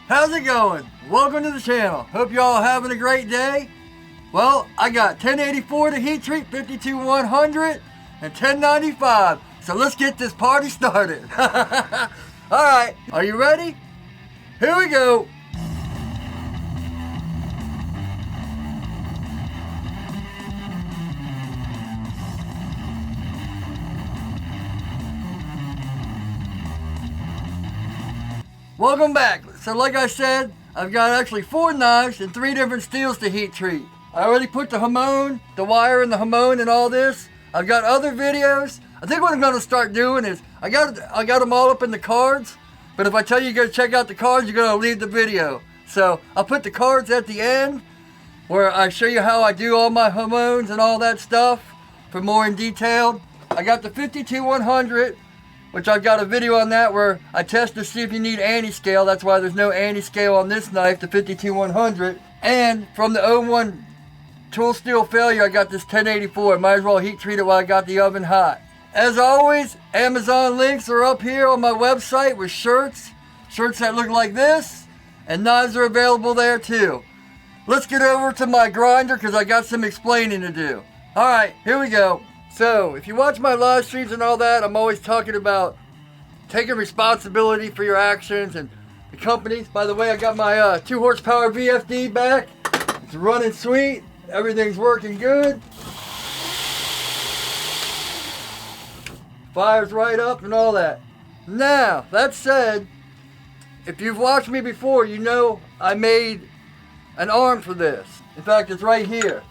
How's it going? Welcome to the channel. Hope y'all having a great day. Well, I got 1084 to heat treat, 52100, and 1095. So let's get this party started. Alright, are you ready? Here we go. Welcome back. So like I said, I've got actually 4 knives and 3 different steels to heat treat. I already put the hamon, the wire in the hamon and all this. I've got other videos. I think what I'm going to start doing is, I got them all up in the cards, but if I tell you to go check out the cards, you're going to leave the video. So I'll put the cards at the end where I show you how I do all my hamons and all that stuff for more in detail. I got the 52100. Which I've got a video on that where I test to see if you need anti-scale. That's why there's no anti-scale on this knife, the 52100. And from the 01 tool steel failure, I got this 1084. Might as well heat treat it while I got the oven hot. As always, Amazon links are up here on my website with shirts that look like this, and knives are available there too. Let's get over to my grinder because I got some explaining to do. Alright, here we go. So, if you watch my live streams and all that, I'm always talking about taking responsibility for your actions and the companies. By the way, I got my 2 horsepower VFD back. It's running sweet. Everything's working good. Fire's right up and all that. Now, that said, if you've watched me before, you know I made an arm for this. In fact, it's right here.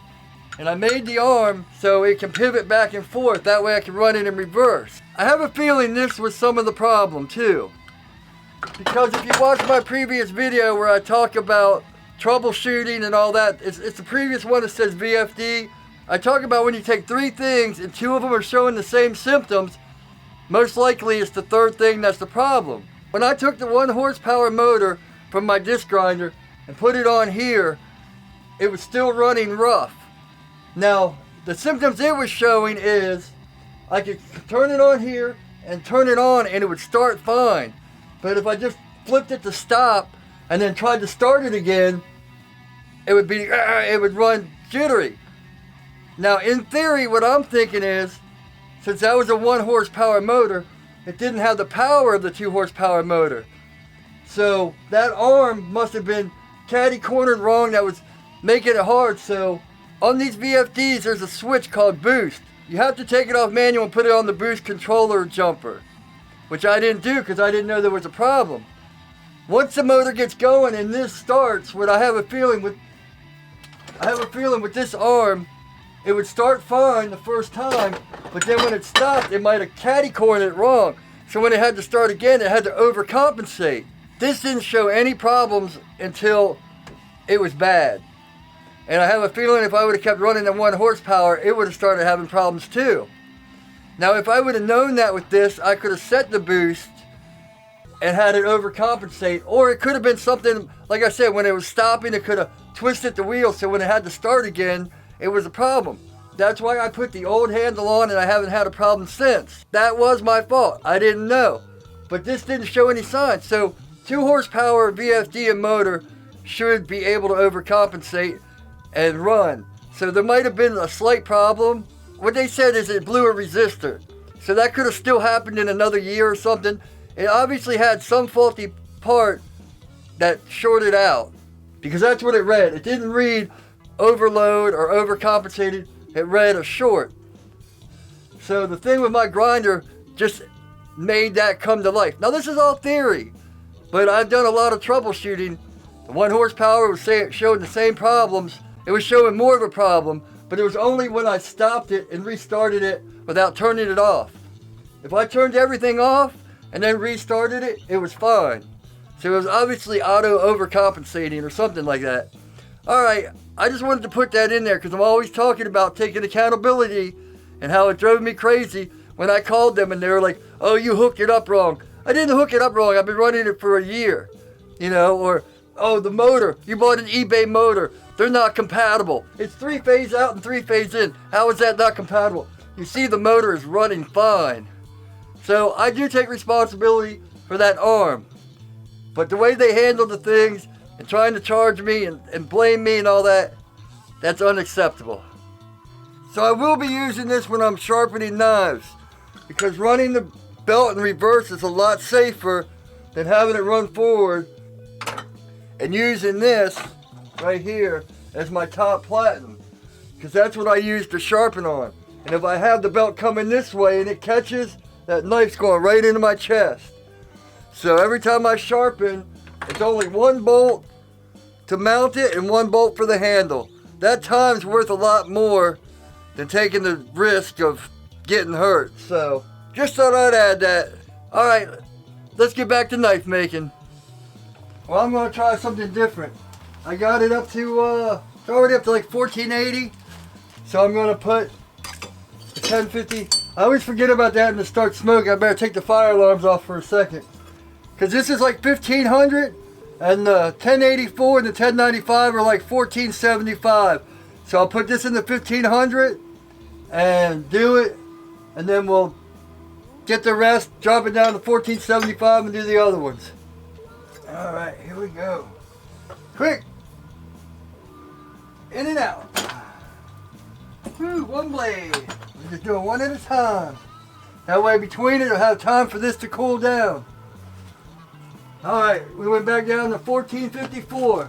And I made the arm so it can pivot back and forth. That way I can run it in reverse. I have a feeling this was some of the problem too. Because if you watch my previous video where I talk about troubleshooting and all that, it's the previous one that says VFD. I talk about when you take 3 things and 2 of them are showing the same symptoms, most likely it's the 3rd thing that's the problem. When I took the 1 horsepower motor from my disc grinder and put it on here, it was still running rough. Now, the symptoms it was showing is, I could turn it on here and turn it on and it would start fine. But if I just flipped it to stop and then tried to start it again, it would run jittery. Now, in theory, what I'm thinking is, since that was a 1 horsepower motor, it didn't have the power of the 2 horsepower motor. So, that arm must have been catty-cornered wrong that was making it hard. So, on these VFDs, there's a switch called boost. You have to take it off manual and put it on the boost controller jumper, which I didn't do because I didn't know there was a problem. Once the motor gets going and this starts, what I have a feeling with this arm, it would start fine the first time, but then when it stopped, it might have catty-cornered it wrong. So when it had to start again, it had to overcompensate. This didn't show any problems until it was bad. And I have a feeling if I would have kept running at 1 horsepower, it would have started having problems too. Now, if I would have known that with this, I could have set the boost and had it overcompensate. Or it could have been something, like I said, when it was stopping, it could have twisted the wheel. So when it had to start again, it was a problem. That's why I put the old handle on and I haven't had a problem since. That was my fault. I didn't know. But this didn't show any signs. So 2 horsepower VFD and motor should be able to overcompensate and run. So there might have been a slight problem. What they said is it blew a resistor. So that could have still happened in another year or something. It obviously had some faulty part that shorted out, because that's what it read. It didn't read overload or overcompensated. It read a short. So the thing with my grinder just made that come to life. Now this is all theory, but I've done a lot of troubleshooting. The 1 horsepower was showing the same problems. It was showing more of a problem, but it was only when I stopped it and restarted it without turning it off. If I turned everything off and then restarted it, it was fine. So it was obviously auto overcompensating or something like that. Alright, I just wanted to put that in there because I'm always talking about taking accountability and how it drove me crazy when I called them and they were like, oh, you hooked it up wrong. I didn't hook it up wrong. I've been running it for a year. Or, oh, the motor, you bought an eBay motor. They're not compatible. It's 3-phase out and 3-phase in. How is that not compatible? You see the motor is running fine. So I do take responsibility for that arm. But the way they handled the things and trying to charge me and blame me and all that, that's unacceptable. So I will be using this when I'm sharpening knives, because running the belt in reverse is a lot safer than having it run forward and using this right here as my top platen, because that's what I use to sharpen on. And if I have the belt coming this way and it catches, that knife's going right into my chest. So every time I sharpen, it's only one bolt to mount it and one bolt for the handle. That time's worth a lot more than taking the risk of getting hurt. So just thought I'd add that. All right, let's get back to knife making. Well, I'm gonna try something different. I got it up to, it's already up to like 1480. So I'm gonna put the 1050. I always forget about that and to start smoking. I better take the fire alarms off for a second. Cause this is like 1500 and the 1084 and the 1095 are like 1475. So I'll put this in the 1500 and do it, and then we'll get the rest, drop it down to 1475 and do the other ones. All right, here we go. Quick. In and out. Whew, one blade. We're just doing one at a time. That way between it, I'll have time for this to cool down. All right, we went back down to 1454.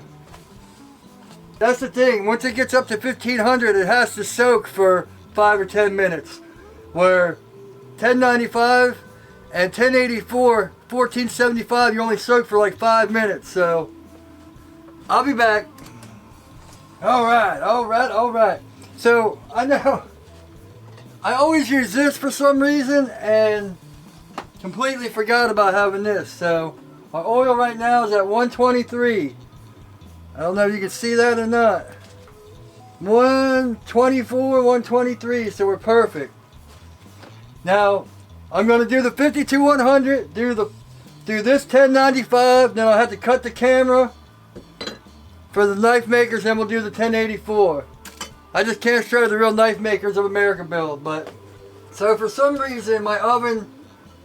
That's the thing, once it gets up to 1500, it has to soak for 5 or 10 minutes. Where 1095 and 1084, 1475, you only soak for like 5 minutes. So I'll be back. All right. So I know I always use this for some reason and completely forgot about having this. So our oil right now is at 123. I don't know if you can see that or not. 124, 123, so we're perfect. Now, I'm going to do the 52-100, do this 1095, then I'll have to cut the camera for the knife makers, then we'll do the 1084. I just can't show the real knife makers of America build, but so for some reason my oven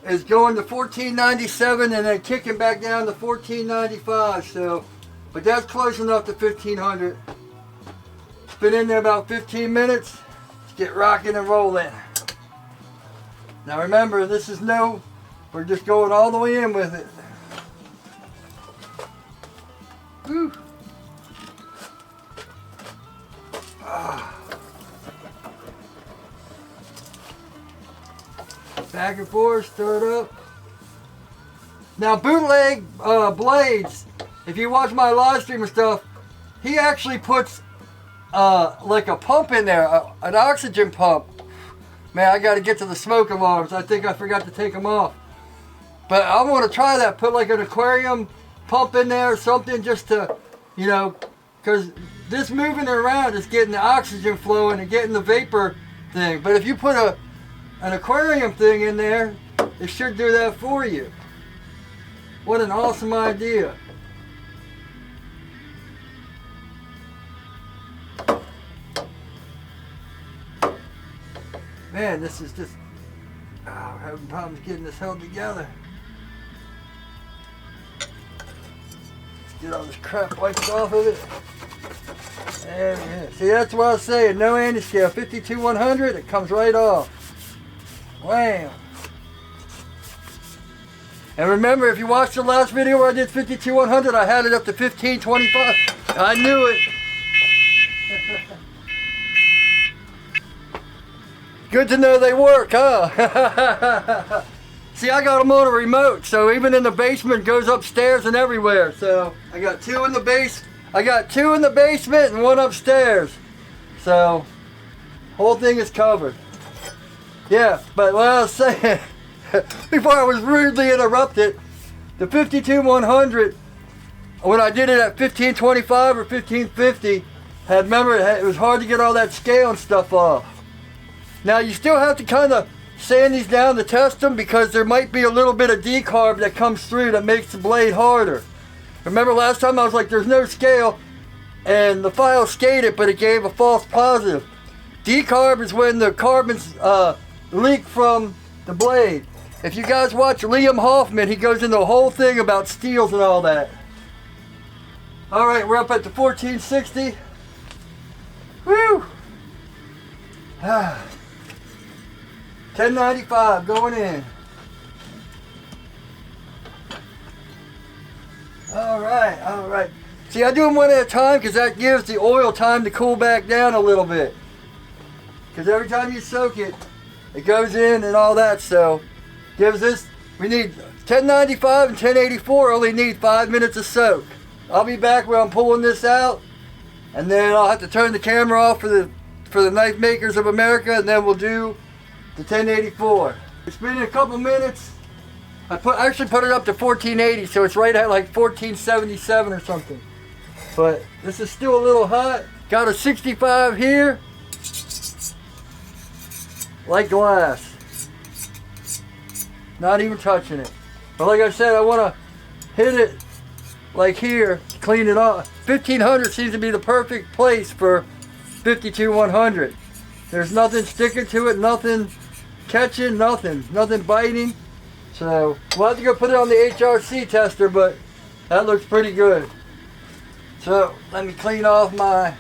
is going to 1497 and then kicking back down to 1495, so, but that's close enough to 1500. It's been in there about 15 minutes. Let's get rocking and rolling. Now remember, this is we're just going all the way in with it. Whew. Back and forth, stir it up. Now bootleg blades, if you watch my live stream and stuff, he actually puts like a pump in there, an oxygen pump. Man, I got to get to the smoke alarms. I think I forgot to take them off. But I want to try that. Put like an aquarium pump in there or something just to, you know, because this moving it around is getting the oxygen flowing and getting the vapor thing. But if you put an aquarium thing in there, it should do that for you. What an awesome idea. Man, this is just, we're having problems getting this held together. Let's get all this crap wiped off of it. There it is. See, that's what I was saying, no anti-scale, 52-100, it comes right off. Wham. And remember, if you watched the last video where I did 52-100, I had it up to 1525. I knew it. Good to know they work, huh? See, I got them on a remote, so even in the basement, it goes upstairs and everywhere. So I got two in the basement and one upstairs. So whole thing is covered. Yeah, but what I was saying before I was rudely interrupted, the 52-100, when I did it at 1525 or 1550, remember it was hard to get all that scale and stuff off. Now you still have to kind of sand these down to test them because there might be a little bit of decarb that comes through that makes the blade harder. Remember last time I was like, there's no scale, and the file skated, but it gave a false positive. Decarb is when the carbons leak from the blade. If you guys watch Liam Hoffman, he goes into a whole thing about steels and all that. All right, we're up at the 1460. Woo! 1095 going in. All right. See, I do them one at a time because that gives the oil time to cool back down a little bit. Because every time you soak it, it goes in and all that. So, gives this, we need 1095 and 1084 only need 5 minutes of soak. I'll be back when I'm pulling this out, and then I'll have to turn the camera off for the Knife Makers of America, and then we'll do the 1084. It's been a couple minutes. I actually put it up to 1480, so it's right at like 1477 or something. But this is still a little hot. Got a 65 here. Like glass. Not even touching it. But like I said, I want to hit it like here, clean it off. 1500 seems to be the perfect place for 52100. There's nothing sticking to it, nothing catching, nothing biting. So we'll have to go put it on the HRC tester, but that looks pretty good. So let me clean off my,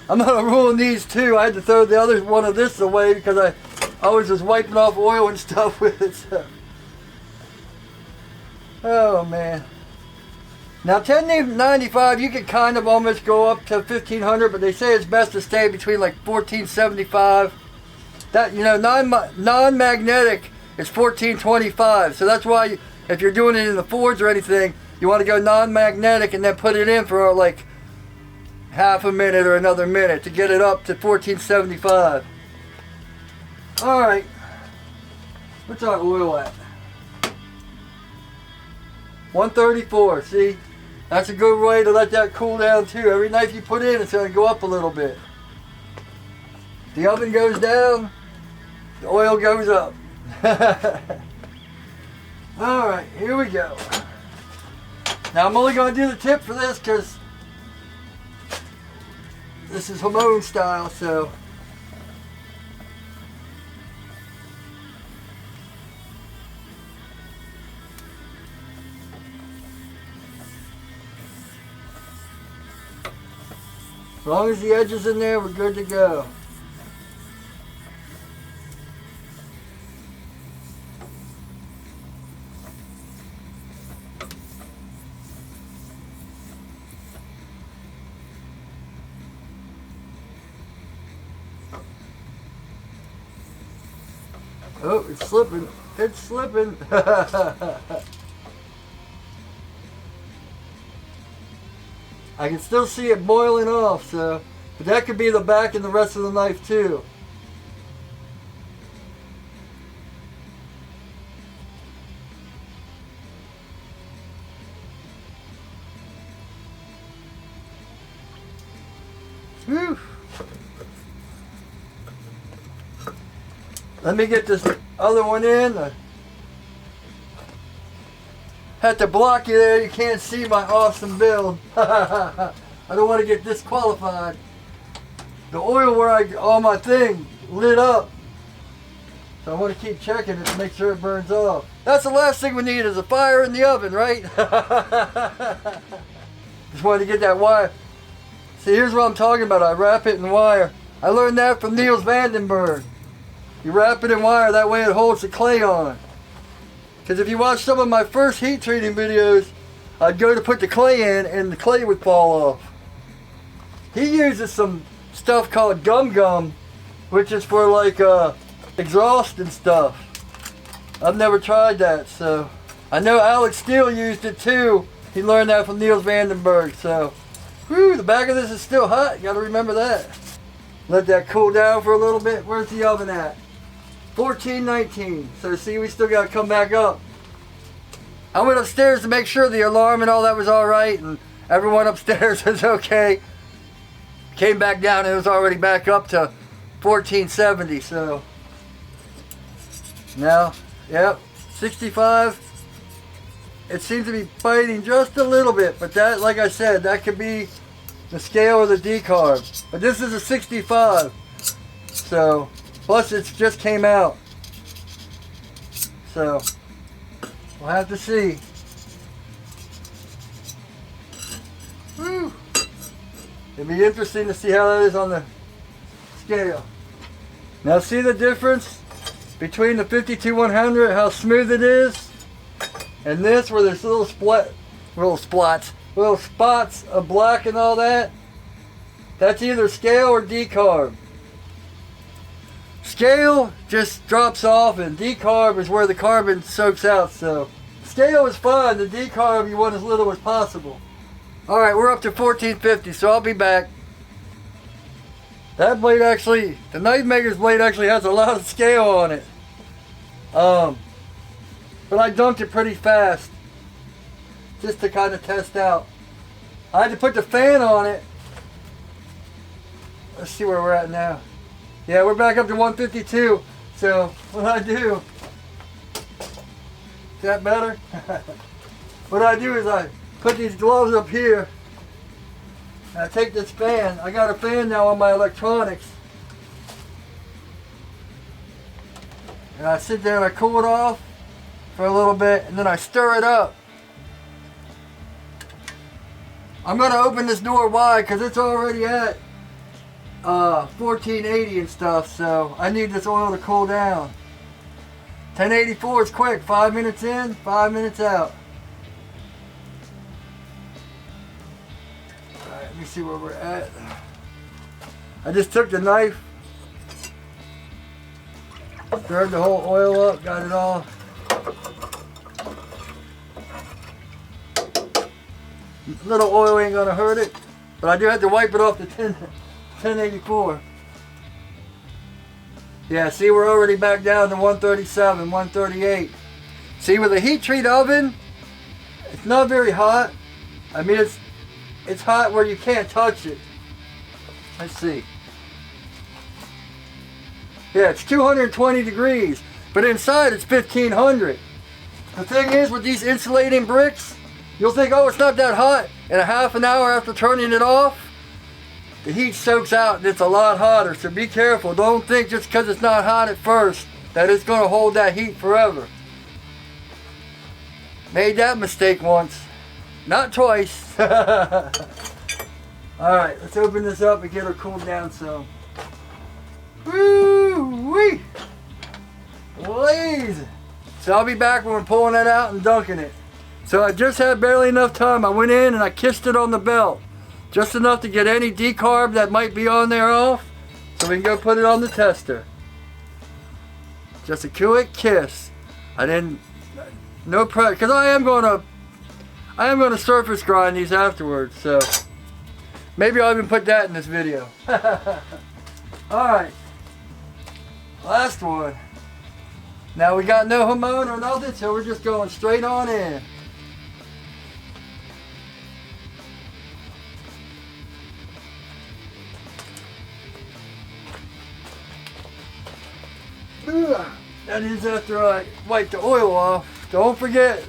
I'm gonna ruin these too. I had to throw the other one of this away because I was just wiping off oil and stuff with it. So. Oh man. Now 1095 you can kind of almost go up to 1500, but they say it's best to stay between like 1475. That, you know, non-magnetic is 1425. So that's why if you're doing it in the Fords or anything, you want to go non-magnetic and then put it in for like half a minute or another minute to get it up to 1475. All right. What's our oil at? 134, see? That's a good way to let that cool down too. Every knife you put in, it's going to go up a little bit. The oven goes down, the oil goes up. Alright, here we go. Now I'm only going to do the tip for this because this is Hamon style, so. As long as the edge is in there, we're good to go. Oh, it's slipping. It's slipping. I can still see it boiling off, so, but that could be the back and the rest of the knife too. Whew. Let me get this other one in. I had to block you there. You can't see my awesome build. I don't want to get disqualified. The oil where on my thing lit up. So I want to keep checking it to make sure it burns off. That's the last thing we need is a fire in the oven, right? Just wanted to get that wire. See, here's what I'm talking about. I wrap it in wire. I learned that from Niels Vandenberg. You wrap it in wire, that way it holds the clay on. Because if you watch some of my first heat treating videos, I'd go to put the clay in and the clay would fall off. He uses some stuff called gum gum, which is for like exhaust and stuff. I've never tried that, so. I know Alex Steele used it too. He learned that from Niels Vandenberg, so. Whew, the back of this is still hot, you gotta remember that. Let that cool down for a little bit. Where's the oven at? 1419. So see, we still got to come back up. I went upstairs to make sure the alarm and all that was all right, and everyone upstairs was okay. Came back down and it was already back up to 1470. So now, yep, 65. It seems to be biting just a little bit, but that, like I said, that could be the scale or the decarb. But this is a 65. So Plus, it just came out. So, we'll have to see. Woo. It'd be interesting to see how that is on the scale. Now, see the difference between the 52-100, how smooth it is, and this, where there's little spots of black and all that? That's either scale or decarb. Scale just drops off, and decarb is where the carbon soaks out. So scale is fine. The decarb you want as little as possible. All right, we're up to 1450, so I'll be back. That blade actually, the knife maker's blade actually has a lot of scale on it. But I dunked it pretty fast, just to kind of test out. I had to put the fan on it. Let's see where we're at now. Yeah, we're back up to 152. So what I do, is that better? What I do is I put these gloves up here, and I take this fan. I got a fan now on my electronics. And I sit there and I cool it off for a little bit, and then I stir it up. I'm going to open this door wide because it's already at 1480 and stuff, so I need this oil to cool down. 1084 is quick, 5 minutes in, 5 minutes out. Alright, let me see where we're at. I just took the knife, stirred the whole oil up, got it all. Little oil ain't gonna hurt it, but I do have to wipe it off the 1084. Yeah, see, we're already back down to 137, 138. See, with a heat treat oven, it's not very hot. I mean, it's hot where you can't touch it. Let's see. Yeah, it's 220 degrees, but inside it's 1500. The thing is, with these insulating bricks, you'll think, oh, it's not that hot. And a half an hour after turning it off, the heat soaks out and it's a lot hotter. So be careful. Don't think just because it's not hot at first that it's going to hold that heat forever. Made that mistake once. Not twice. Alright, let's open this up and get her cooled down some. Woo-wee! Blaze! So I'll be back when we're pulling that out and dunking it. So I just had barely enough time. I went in and I kissed it on the belt. Just enough to get any decarb that might be on there off. So we can go put it on the tester. Just a quick kiss. I didn't, no pressure, because I am going to surface grind these afterwards. So maybe I'll even put that in this video. Alright. Last one. Now we got no hormone or nothing, so we're just going straight on in. That is after I wipe the oil off. Don't forget.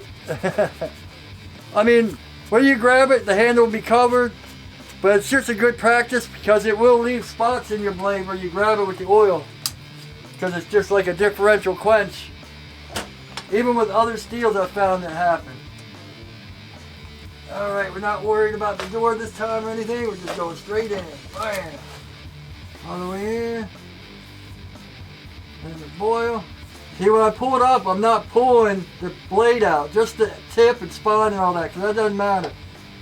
I mean, when you grab it, the handle will be covered, but it's just a good practice because it will leave spots in your blade where you grab it with the oil, because it's just like a differential quench. Even with other steels, I've found that happen. Alright, we're not worried about the door this time or anything. We're just going straight in. Bam! All the way in. Let it boil. See, when I pull it up, I'm not pulling the blade out, just the tip and spine and all that, because that doesn't matter.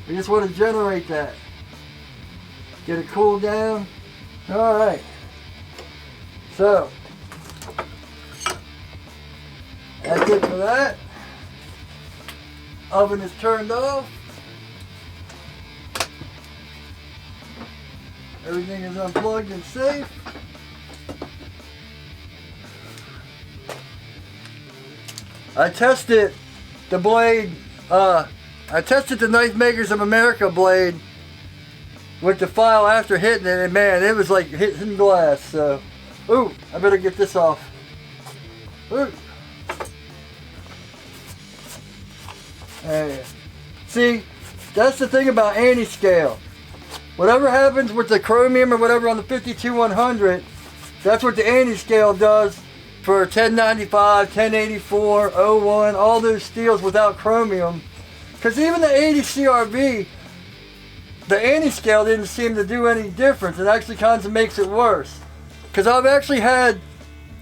We just want to generate that. Get it cooled down. Alright. So, that's it for that. Oven is turned off. Everything is unplugged and safe. I tested the blade, I tested the Knife Makers of America blade with the file after hitting it, and man, it was like hitting glass. So, ooh, I better get this off. Ooh. There. See, that's the thing about anti-scale. Whatever happens with the chromium or whatever on the 52-100, That's what the anti-scale does for 1095, 1084, 01, all those steels without chromium. Because even the 80 CRV, the anti-scale didn't seem to do any difference. It actually kind of makes it worse. Because I've actually had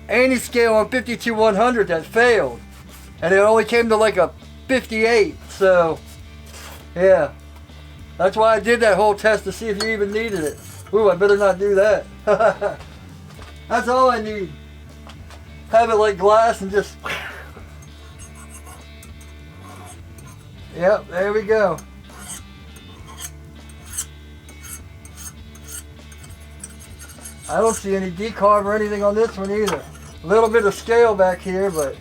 anti-scale on 52100 that failed. And it only came to like a 58. So, yeah. That's why I did that whole test to see if you even needed it. Ooh, I better not do that. That's all I need. Have it like glass and just... Yep, there we go. I don't see any decarb or anything on this one either. A little bit of scale back here, but...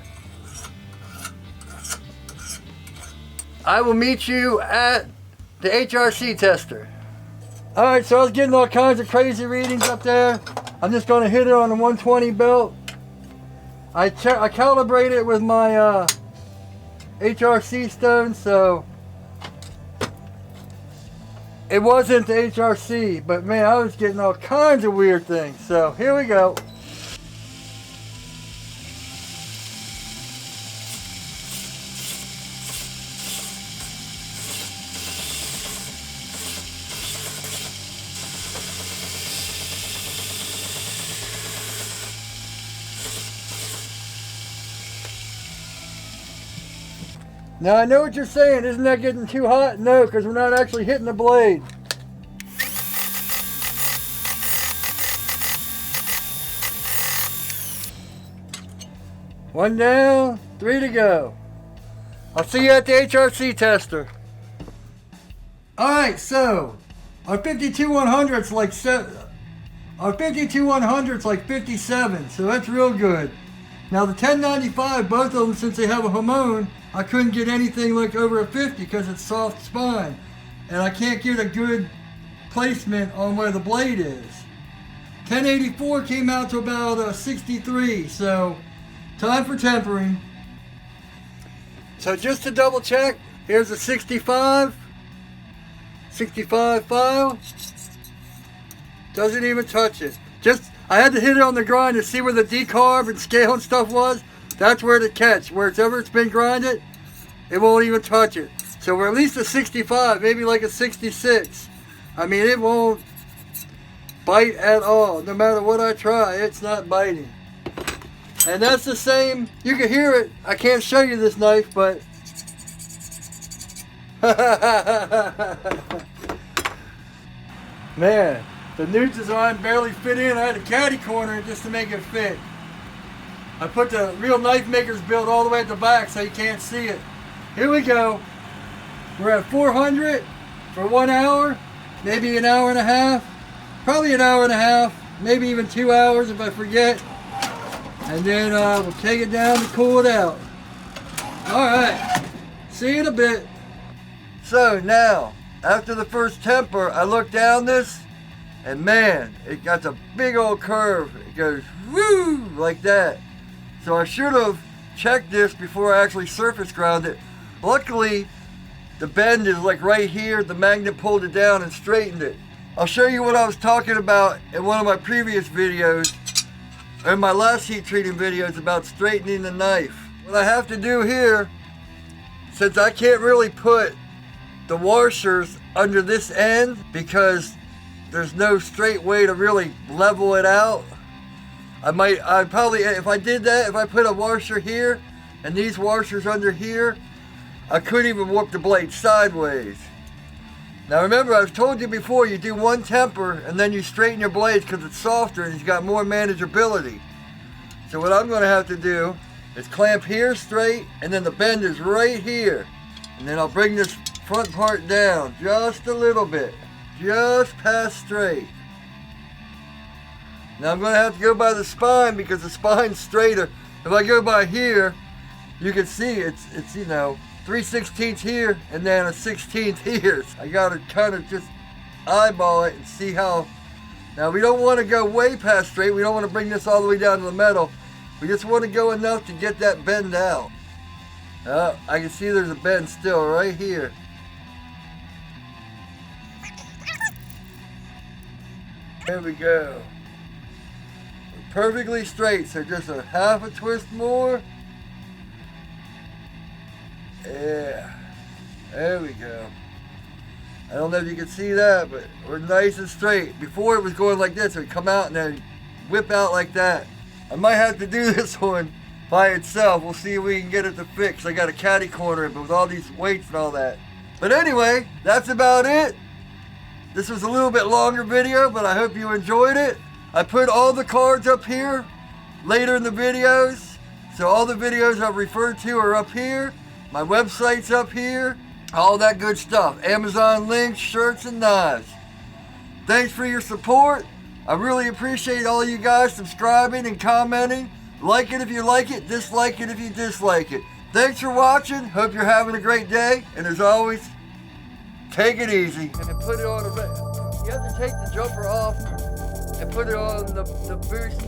I will meet you at the HRC tester. Alright, so I was getting all kinds of crazy readings up there. I'm just going to hit it on the 120 belt. I calibrate it with my HRC stone, so it wasn't the HRC, but man, I was getting all kinds of weird things. So here we go. Now I know what you're saying, isn't that getting too hot? No, because we're not actually hitting the blade. One down, 3 to go. I'll see you at the HRC tester. Alright, so our 52100's like our 52100's like 57, so that's real good. Now the 1095, both of them, since they have a Hamon, I couldn't get anything like over a 50 because it's soft spine. And I can't get a good placement on where the blade is. 1084 came out to about a 63, so time for tempering. So just to double check, here's a 65 file. Doesn't even touch it. I had to hit it on the grind to see where the decarb and scale and stuff was. That's where to catch. Wherever it's been grinded, it won't even touch it. So we're at least a 65, maybe like a 66. I mean, it won't bite at all. No matter what I try, it's not biting. And that's the same, you can hear it. I can't show you this knife, but... Man, the new design barely fit in. I had to caddy corner it just to make it fit. I put the real knife maker's build all the way at the back so you can't see it. Here we go. We're at 400 for 1 hour, maybe an hour and a half, probably an hour and a half, maybe even 2 hours if I forget. And then we'll take it down to cool it out. Alright, see you in a bit. So now, after the first temper, I look down this, and man, it got a big old curve. It goes woo like that. So I should have checked this before I actually surface ground it. Luckily, the bend is like right here. The magnet pulled it down and straightened it. I'll show you what I was talking about in one of my previous videos, in my last heat treating videos about straightening the knife. What I have to do here, since I can't really put the washers under this end because there's no straight way to really level it out. I'd probably, if I did that, if I put a washer here and these washers under here, I couldn't even warp the blade sideways. Now remember, I've told you before, you do one temper and then you straighten your blades because it's softer and it's got more manageability. So what I'm going to have to do is clamp here straight, and then the bend is right here. And then I'll bring this front part down just a little bit, just past straight. Now I'm going to have to go by the spine because the spine's straighter. If I go by here, you can see it's you know, 3/16 here and then a 16th here. So I got to kind of just eyeball it and see how. Now we don't want to go way past straight. We don't want to bring this all the way down to the metal. We just want to go enough to get that bend out. I can see there's a bend still right here. There we go. perfectly straight. So just a half a twist more. Yeah, there we go. I don't know if you can see that, but we're nice and straight. Before it was going like this, it would come out and then whip out like that. I might have to do this one by itself. We'll see if we can get it to fix. I got a caddy corner but with all these weights and all that. But anyway, that's about it. This was a little bit longer video, but I hope you enjoyed it. I put all the cards up here later in the videos. So all the videos I've referred to are up here. My website's up here. All that good stuff. Amazon links, shirts, and knives. Thanks for your support. I really appreciate all you guys subscribing and commenting. Like it if you like it, dislike it if you dislike it. Thanks for watching. Hope you're having a great day. And as always, take it easy. And put it on you have to take the jumper off and put it on the boost.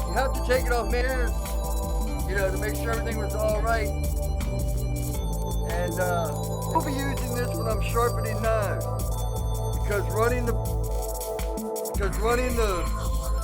You have to take it off mirrors, to make sure everything was all right. And we'll be using this when I'm sharpening knives because running the